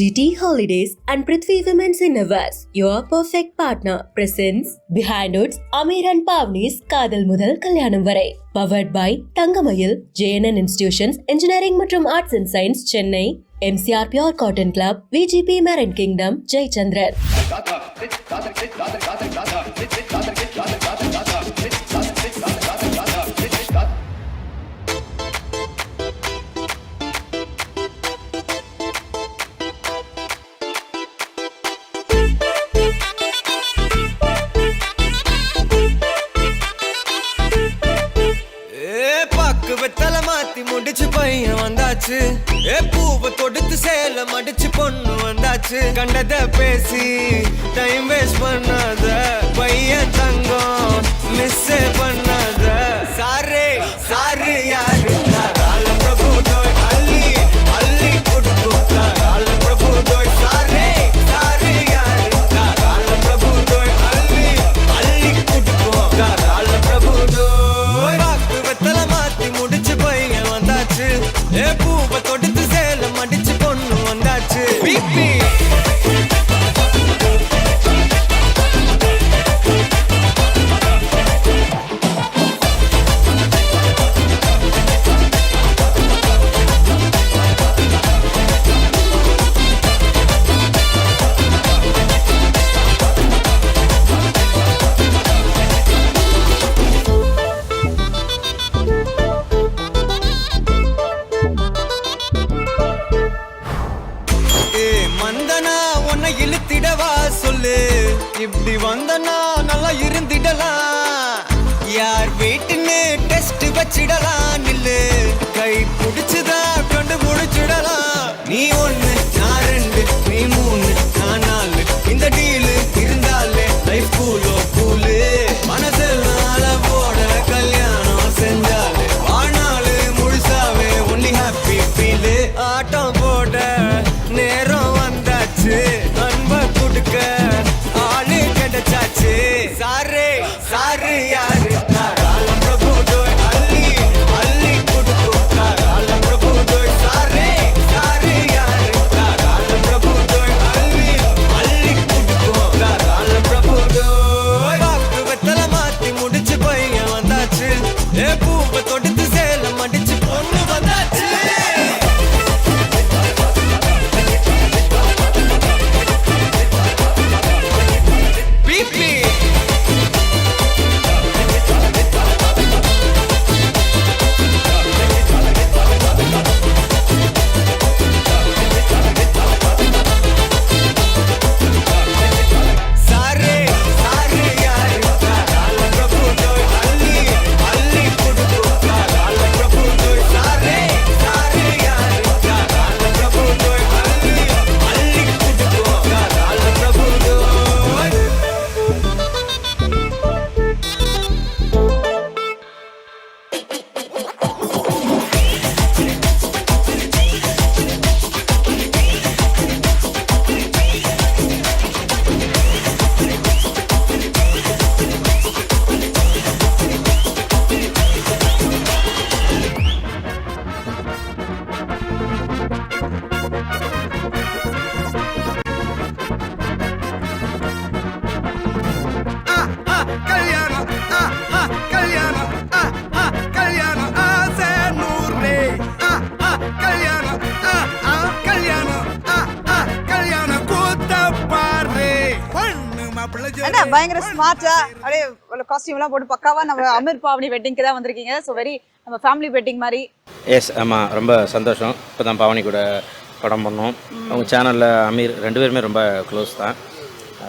GT Holidays and Prithvi Women's Innovations, your perfect partner, presents Behind Hoods, Amir and Pavni's Kadal Mudal Kalyanam Varai. Powered by Thangamayil, JNN Institutions, Engineering மற்றும் Arts and Science, Chennai, MCR Pure Cotton Club, VGP Marine Kingdom, Jayachandran. முடிச்சு பையன் வந்தாச்சு பூவை தொடுத்து சேல மடிச்சு பொண்ணு வந்தாச்சு கண்டத பேசி டைம் வேஸ்ட் பண்ணாத பையன் தங்கம் மிஸ் பண்ணாத சாரே சாரு யாரு பிரபு தோய் அள்ளி அள்ளி கொடுத்தா பிரபு தோய் சாரே சாரு யாரு பிரபு தோய் அள்ளி அள்ளி கொடுத்தா பிரபு தோய் பாக்கு வெத்தல மாத்தி முடிச்சு பையன் வந்தாச்சு பூவை தொடுத்து சேல மடிச்சு பொண்ணு வந்தாச்சு பிபி இழுத்திடவா சொல்லு இப்படி வந்தனா நல்லா இருந்திடலாம் யார் வீட்டுன்னு டெஸ்ட் வச்சிடலாம் நில்லு கை பிடிச்சுதா கண்டு முடிச்சிடலாம் நீ ஒண்ணு நான் ரெண்டு நீ மூணு நான் நாலு இந்த டீலு இருந்தாலே லைஃப் கூலோ கூலு மனசெல்லாம் போட கல்யாணம் செஞ்சாலே ஆனாலு முழுசாவே ஒன்லி ஹாப்பி ஃபீலு ஆட்டம் போட நேரம் வந்தாச்சு ஆளு கிடைச்சாச்சு சாரே சாரு யாரு பிரபு தோய் அள்ளி அள்ளி கொடுத்தா பிரபு தோய் சாரே சாரு யாரு பிரபு தோய் அள்ளி அள்ளி கொடுத்தா பிரபு தோய் பாக்கு வெத்தல மாத்தி முடிச்சு பையன் வந்தாச்சு பூவை தொடுத்து சேல மடிச்சு பொண்ணு வந்தாச்சு பயங்கர ஸ்மார்ட்டா அப்படியே காஸ்டியூம் எல்லாம் போட்டு பக்காவா நம்ம அமீர் பாவனி வெட்டிங்க்கு தான் வந்திருக்கீங்க. ஸோ வெரி நம்ம ஃபேமிலி வெட்டிங் மாதிரி. எஸ் ஆமாம், ரொம்ப சந்தோஷம். இப்போ தான் பாவனி கூட படம் பண்ணோம். அவங்க சேனலில் அமீர் ரெண்டு பேருமே ரொம்ப க்ளோஸ் தான்.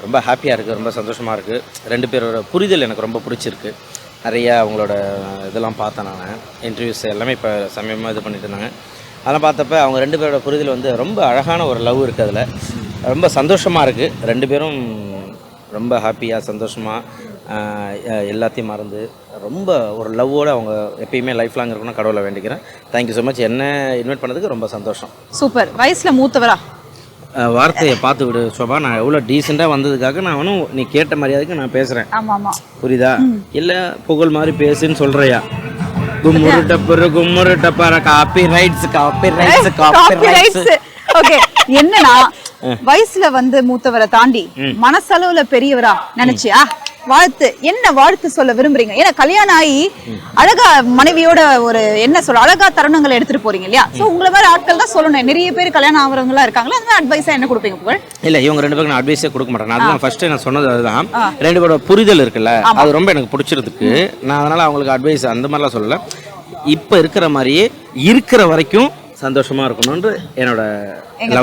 ரொம்ப ஹாப்பியாக இருக்குது, ரொம்ப சந்தோஷமாக இருக்குது. ரெண்டு பேரோட புரிதல் எனக்கு ரொம்ப பிடிச்சிருக்கு. நிறையா அவங்களோட இதெல்லாம் பார்த்தேன். நான் இன்டர்வியூஸ் எல்லாமே இப்போ சமயமாக இது பண்ணிட்டு இருந்தாங்க. அதெல்லாம் பார்த்தப்ப அவங்க ரெண்டு பேரோட புரிதல் வந்து ரொம்ப அழகான ஒரு லவ் இருக்குது. அதில் ரொம்ப சந்தோஷமாக இருக்குது. ரெண்டு பேரும் ரொம்ப ஹாப்பியாக சந்தோஷமாக எல்லாத்தையும் மறந்து ரொம்ப ஒரு லவ்வோடு அவங்க எப்பயுமே லைஃப் லாங் இருக்கணும்னு கடவுளை வேண்டிக்கிறேன். Thank you so much. என்ன இன்வைட் பண்ணதுக்கு ரொம்ப சந்தோஷம். சூப்பர். வயசில் மூத்தவரா? வார்த்தையை பார்த்து விடு சோபா. நான் எவ்வளோ டீசெண்டாக வந்ததுக்காக நான் ஒன்றும் நீ கேட்ட மரியாதைக்கு நான் பேசுகிறேன். புரியுதா? இல்லை புகழ் மாதிரி பேசுன்னு சொல்கிறியா? கும்முரு டப்பரு கும்முரு டப்பர copyrights copyrights copyrights okay, என்னன்னா வயசுல வந்து மூத்தவரை தாண்டி மனசளவுல பெரியவரா நினைச்சியா வாழ்த்து என்ன வாழ்த்து சொல்ல விரும்புறீங்க? ஏன்னா கல்யாணம் ஆகி அழகா மனைவியோட ஒரு என்ன சொல்ற அழகா தருணங்களை எடுத்துட்டு போறீங்க இல்லையா? சோ உங்களை மாதிரி ஆட்கள் தான் சொல்லணும். நிறைய பேர் கல்யாணம் ஆகிறவங்களா இருக்காங்களா, அந்த அட்வைஸா என்ன கொடுப்பீங்க புகழ்? இல்ல இவங்க ரெண்டு பேருக்கு நான் அட்வைஸே கொடுக்க மாட்டேன். அதுதான் ஃபர்ஸ்ட் நான் சொன்னது அதுதான். ரெண்டு பேரோட புரிதல் இருக்குல்ல, அது ரொம்ப எனக்கு பிடிச்சிருக்கு. நான் அதனால அவங்களுக்கு அட்வைஸ் அந்த மாதிரிலாம் சொல்லல. இப்ப இருக்கிற மாதிரியே இருக்கிற வரைக்கும் சந்தோஷமா இருக்கணும்னு என்னோட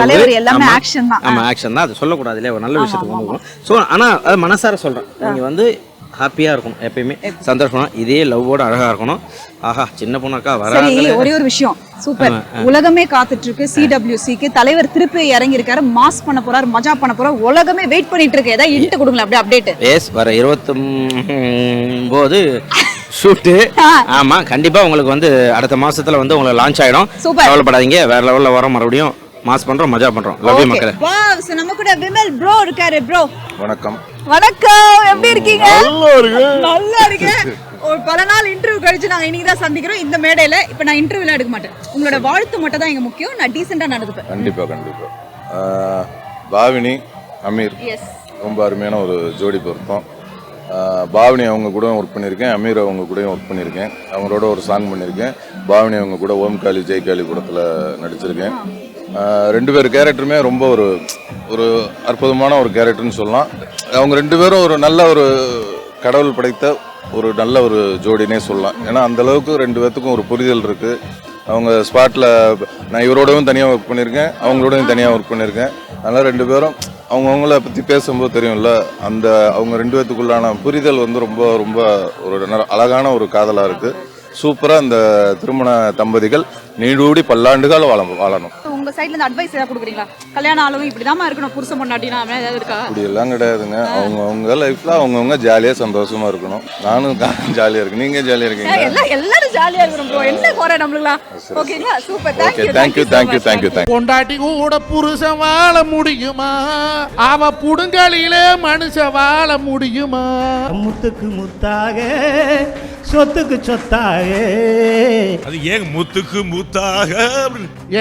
தலைவர் எல்லாமே ஆக்ஷன் தான். ஆமா ஆக்ஷன் தான். அது சொல்லக்கூடாது இல்லையா, ஒரு நல்ல விஷயத்துக்கு வந்துடும். ஸோ ஆனால் அது மனசார சொல்றேன், நீங்க வந்து ஹாப்பியா இருக்கணும், எப்பயுமே சந்தோஷமா இதே லவ்வோட அழகா இருக்கணும். ஆஹா சின்ன பொண்ணாக்கா வராங்களே. ஒரே ஒரு விஷயம் சூப்பர், உலகமே காத்துட்டு இருக்கு. CWCக்கு தலைவர் திருப்பி இறங்கி இருக்காரு, மாஸ் பண்ண போறாரு, மஜா பண்ண போறாரு, உலகமே வெயிட் பண்ணிட்டு இருக்கு. ஏதாவது இன்ட்டு கொடுங்களேன் அப்படியே அப்டேட். எஸ், வர 29 ஷூட்டு. ஆமா கண்டிப்பா உங்களுக்கு வந்து அடுத்த மாசத்துல வந்து உங்களுக்கு லான்ச் ஆயிடும். கவலைப்படாதீங்க, வேற லெவல்ல வரோம், மறுபடியும் மாஸ் பண்றோம், மஜா பண்றோம். லவ் யூ மக்களே. வாவ், சோ நம்ம கூட விமல் ப்ரோ இருக்காரு. ப்ரோ வணக்கம். வணக்கம், எப்படி இருக்கீங்க? நல்லா இருக்கேன். ஒரு பல நாள் இன்டர்வியூ கழிச்சு நாங்க இன்னைக்கு தான் சந்திக்கிறோம் இந்த மேடையில. இப்போ நான் இன்டர்வியூல எடுக்க மாட்டேன், உங்களோட வாழ்த்து மட்டும் தான் எங்க முக்கியம். நான் டீசெண்டா நடந்துப்பேன். கண்டிப்பா கண்டிப்பா. பாவினி அமீர் ரொம்ப அருமையான ஒரு ஜோடி பொருத்தம். பாவனி அவங்க கூட ஒர்க் பண்ணியிருக்கேன், அமீர் அவங்க கூடயும் ஒர்க் பண்ணியிருக்கேன். அவங்களோட ஒரு சாங் பண்ணியிருக்கேன். பாவனி அவங்க கூட ஓம் காளி ஜெய் காளி படத்தில் நடிச்சிருக்கேன். ரெண்டு பேர் கேரக்டருமே ரொம்ப ஒரு ஒரு அற்புதமான ஒரு கேரக்டர்னு சொல்லலாம். அவங்க ரெண்டு பேரும் ஒரு நல்ல ஒரு கடவுள் படைத்த ஒரு நல்ல ஒரு ஜோடினே சொல்லலாம். ஏன்னா அந்தளவுக்கு ரெண்டு பேர்த்துக்கும் ஒரு புரிதல் இருக்குது. அவங்க ஸ்பாட்டில் நான் இவரோடவும் தனியாக ஒர்க் பண்ணியிருக்கேன், அவங்களோடவும் தனியாக ஒர்க் பண்ணியிருக்கேன். அதனால் ரெண்டு பேரும் அவங்கவுங்கள பற்றி பேசும்போது தெரியும்ல, அந்த அவங்க ரெண்டு பேர்த்துக்குள்ளான புரிதல் வந்து ரொம்ப ரொம்ப ஒரு அழகான ஒரு காதலாக இருக்குது. சூப்பராக இந்த திருமண தம்பதிகள் நீடூடி பல்லாண்டுகள் வாழணும். உங்க சைடுல இருந்து அட்வைஸ் ஏதாவது கொடுக்குறீங்களா? கல்யாணம் ஆளவும் இப்படிதான் இருக்கணும், புருஷன் பொண்டாட்டினா ஏதாவது இருக்கா? அப்படி எல்லாம் கிடையாதுங்க. அவங்க லைஃப்ல அவங்கவுங்க ஜாலியா சந்தோஷமா இருக்கணும். நானும் ஜாலியா இருக்கேன், நீங்க ஜாலியா இருக்கீங்க, எல்லாரும் ஜாலியா இருக்கணும் ப்ரோ. என்ன குறை நம்மளுக்குலாம்? ஓகேங்களா, சூப்பர். தேங்க்யூ. பொண்டாட்டி கூட புருஷன் வாழ முடியுமா? அவ புடுங்கலிலே மனுஷன் வாழ முடியுமா? முத்துக்கு முத்தாக சொத்துக்கு சொத்தாக. அது ஏன் முத்துக்கு முத்தாக?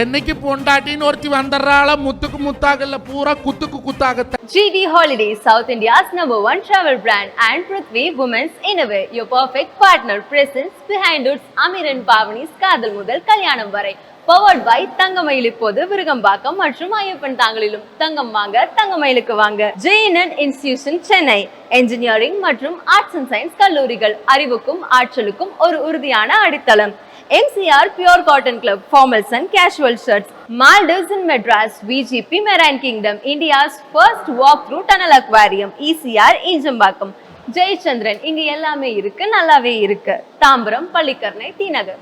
என்னைக்கு பொண்டாட்டின்னு ஒருத்தி வந்துடுறாள, முத்துக்கு முத்தாக இல்ல, பூரா குத்துக்கு குத்தாக. GT Holidays, South India's #1 travel brand, and Prithvi Women's Innerwear, your perfect partner. Presents behind it, Amir and Pavani's காதல் முதல் கல்யாணம் வரை. Powered by தங்கமயில். இப்போது விருகம்பாக்கம் மற்றும் ஐயப்பன் தாங்கலிலும். தங்கம் வாங்க தங்கமயிலுக்கு வாங்க. JNN இன்ஸ்டிடியூஷன் சென்னை, என்ஜினியரிங் மற்றும் ஆர்ட்ஸ் அண்ட் சயின்ஸ் கல்லூரிகள், அறிவுக்கும் ஆற்றலுக்கும் ஒரு உறுதியான அடித்தளம். MCR Pure Cotton Club, formals and casual shirts. Maldives in Madras, VGP Marine Kingdom, India's first walk-through tunnel aquarium, ECR Injambakkam. Jayachandran, இங்க எல்லாமே இருக்கு, நல்லாவே இருக்கு. தாம்பரம், பள்ளிக்கரணை, டி நகர்.